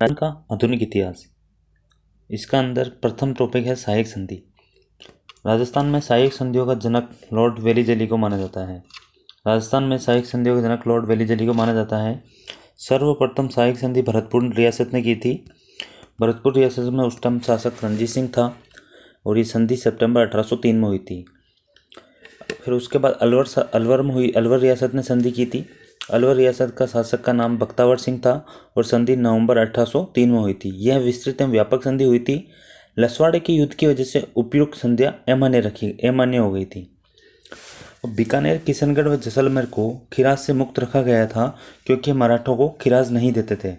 राजस्थान का आधुनिक इतिहास। इसका अंदर प्रथम टॉपिक है सहायक संधि। राजस्थान में सहायक संधियों का जनक लॉर्ड वेलीजली को माना जाता है। राजस्थान में सहायक संधियों का जनक लॉर्ड वेलीजली को माना जाता है। सर्वप्रथम सहायक संधि भरतपुर रियासत ने की थी। भरतपुर रियासत में उस टाइम शासक रणजीत सिंह था और ये संधि सितंबर 1803 में हुई थी। फिर उसके बाद अलवर रियासत ने संधि की थी। अलवर रियासत का शासक का नाम बख्तावर सिंह था और संधि नवंबर 1803 में हुई थी। यह विस्तृत एवं व्यापक संधि हुई थी। लसवाड़े के युद्ध की वजह से उपयुक्त संधियां अमान्य हो गई थी। बीकानेर, किशनगढ़ व जैसलमेर को खिराज से मुक्त रखा गया था क्योंकि मराठों को खिराज नहीं देते थे।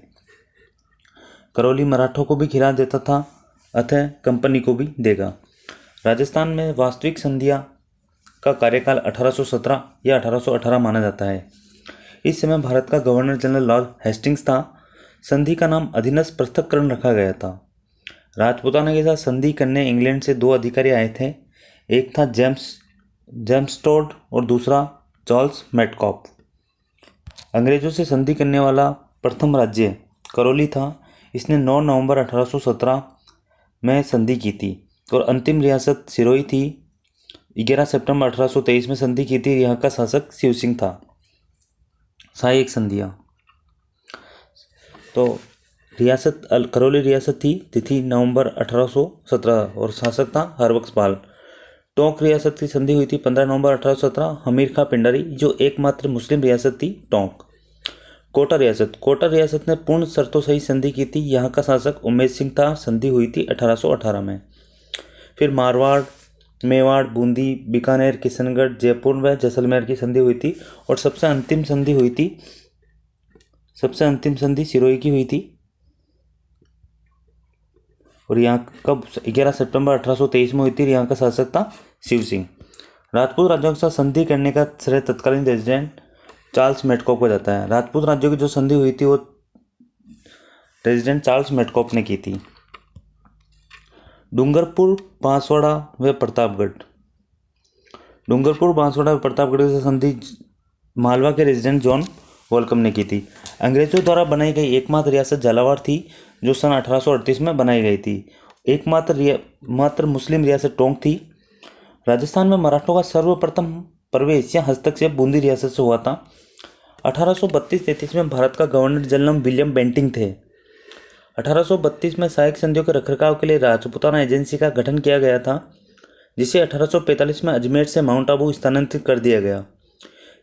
करौली मराठों को भी खिराज देता था, अतः कंपनी को भी देगा। राजस्थान में वास्तविक संधियां का कार्यकाल 1817 या 1818 माना जाता है। इस समय भारत का गवर्नर जनरल लॉर्ड हेस्टिंग्स था। संधि का नाम अधीनस्थ पृथक्करण रखा गया था। राजपूताना के साथ संधि करने इंग्लैंड से दो अधिकारी आए थे। एक था जेम्स टोड और दूसरा चार्ल्स मेटकॉप। अंग्रेजों से संधि करने वाला प्रथम राज्य करौली था। इसने 9 नवंबर 1817 में संधि की थी और अंतिम रियासत सिरोही थी। 11 सितंबर 1823 में संधि की थी। यहाँ का शासक शिव सिंह था। सहायक संधियाँ तो करौली रियासत थी, तिथि नवंबर 1817 और शासक था हरबख्शपाल। टोंक रियासत की संधि हुई थी 15 नवंबर 1817। हमीर खां पिंडारी जो एकमात्र मुस्लिम रियासत थी टोंक। कोटा रियासत ने पूर्ण शर्तों सही संधि की थी। यहाँ का शासक उमेद सिंह था। संधि हुई थी 1818 में। फिर मारवाड़, मेवाड़, बूंदी, बीकानेर, किशनगढ़, जयपुर व जैसलमेर की संधि हुई थी और सबसे अंतिम संधि सिरोही की हुई थी और यहाँ कब 11 सितंबर 1823 में हुई थी। यहाँ का शासक था शिव सिंह। राजपूत राज्यों के साथ संधि करने का श्रेय तत्कालीन रेजिडेंट चार्ल्स मेटकॉप को जाता है। राजपूत राज्यों की जो संधि हुई थी वो रेजिडेंट चार्ल्स मेटकॉप ने की थी। डूंगरपुर, बांसवाड़ा व प्रतापगढ़ की संधि मालवा के रेजिडेंट जॉन वोल्कम ने की थी। अंग्रेजों द्वारा बनाई गई एकमात्र रियासत झालावाड़ थी जो सन 1838 में बनाई गई थी। एकमात्र मुस्लिम रियासत टोंक थी। राजस्थान में मराठों का सर्वप्रथम प्रवेश या हस्तक्षेप बूंदी रियासत से हुआ था। 1832-33 में भारत का गवर्नर जनरल विलियम बेंटिंग थे। 1832 में सहायक संधियों के रखरखाव के लिए राजपूताना एजेंसी का गठन किया गया था, जिसे 1845 में अजमेर से माउंट आबू स्थानांतरित कर दिया गया।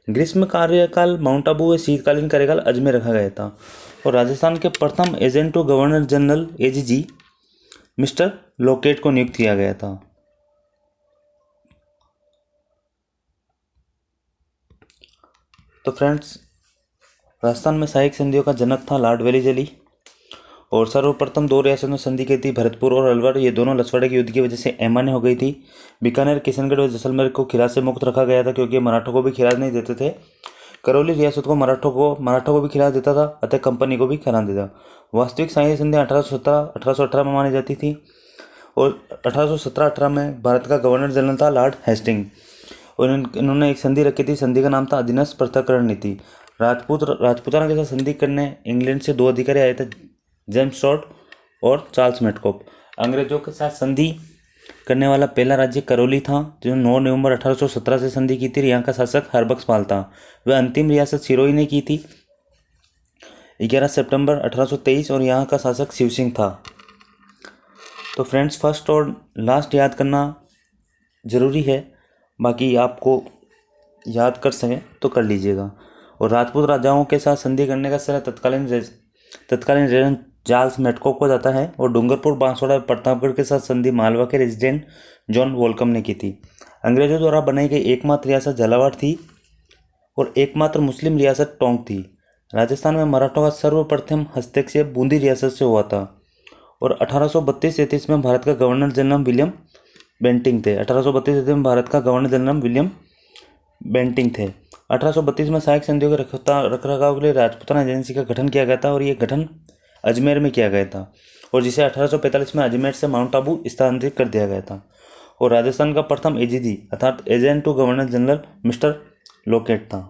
ग्रीष्म कार्यकाल माउंट आबू व शीतकालीन कार्यकाल अजमेर रखा गया था और राजस्थान के प्रथम agent to governor general AGG mister Lockett को नियुक्त किया गया था। तो फ्रेंड्स, राजस्थान में सहायक संधियों का जनक था लॉर्ड वेलीजली और सर्वप्रथम दो रियासतों में संधि की थी, भरतपुर और अलवर। ये दोनों लसवाड़े के युद्ध की वजह से अमान्य हो गई थी। बीकानेर, किशनगढ़ और जैसलमेर को खिराज से मुक्त रखा गया था क्योंकि मराठों को भी खिराज नहीं देते थे। करौली रियासत को मराठों को भी खिराज देता था, अतः कंपनी को भी खिराज देता। वास्तविक सहायक संधि 1818 में मानी जाती थी और 1817-18 में भारत का गवर्नर जनरल था लॉर्ड हेस्टिंग और इन्होंने एक संधि रखी थी। संधि का नाम था अधीनस्थ पृथक्करण नीति। राजपूताना के साथ संधि करने इंग्लैंड से दो अधिकारी आए थे, जेम्स टोड और चार्ल्स मेटकॉप। अंग्रेजों के साथ संधि करने वाला पहला राज्य करौली था जो 9 नवंबर 1817 से संधि की थी। यहाँ का शासक हरबख्शपाल था। वह अंतिम रियासत सिरोही ने की थी 11 सितंबर 1823 और यहाँ का शासक शिव सिंह था। तो फ्रेंड्स, फर्स्ट और लास्ट याद करना जरूरी है, बाकी आपको याद कर सकें तो कर लीजिएगा। और राजपूत राजाओं के साथ संधि करने का श्रेय तत्कालीन रेजिडेंट चार्ल्स मेटकॉप को जाता है और डूंगरपुर, बांसवाड़ा और प्रतापगढ़ के साथ संधि मालवा के रेजिडेंट जॉन वोल्कम ने की थी। अंग्रेजों द्वारा बनाई गई एकमात्र रियासत झालावाड़ थी और एकमात्र मुस्लिम रियासत टोंक थी। राजस्थान में मराठों का सर्वप्रथम हस्तक्षेप बूंदी रियासत से हुआ था और 1832-33 में भारत का गवर्नर जनरल विलियम बेंटिंग थे। 1832 में भारत का गवर्नर जनरल विलियम बेंटिंग थे। 1832 में सहायक संधियों के रखरखाव के लिए राजपूताना एजेंसी का गठन किया गया था और ये गठन अजमेर में किया गया था और जिसे 1845 में अजमेर से माउंट आबू स्थानांतरित कर दिया गया था। और राजस्थान का प्रथम एजीजी अर्थात agent to governor general mister Lockett था।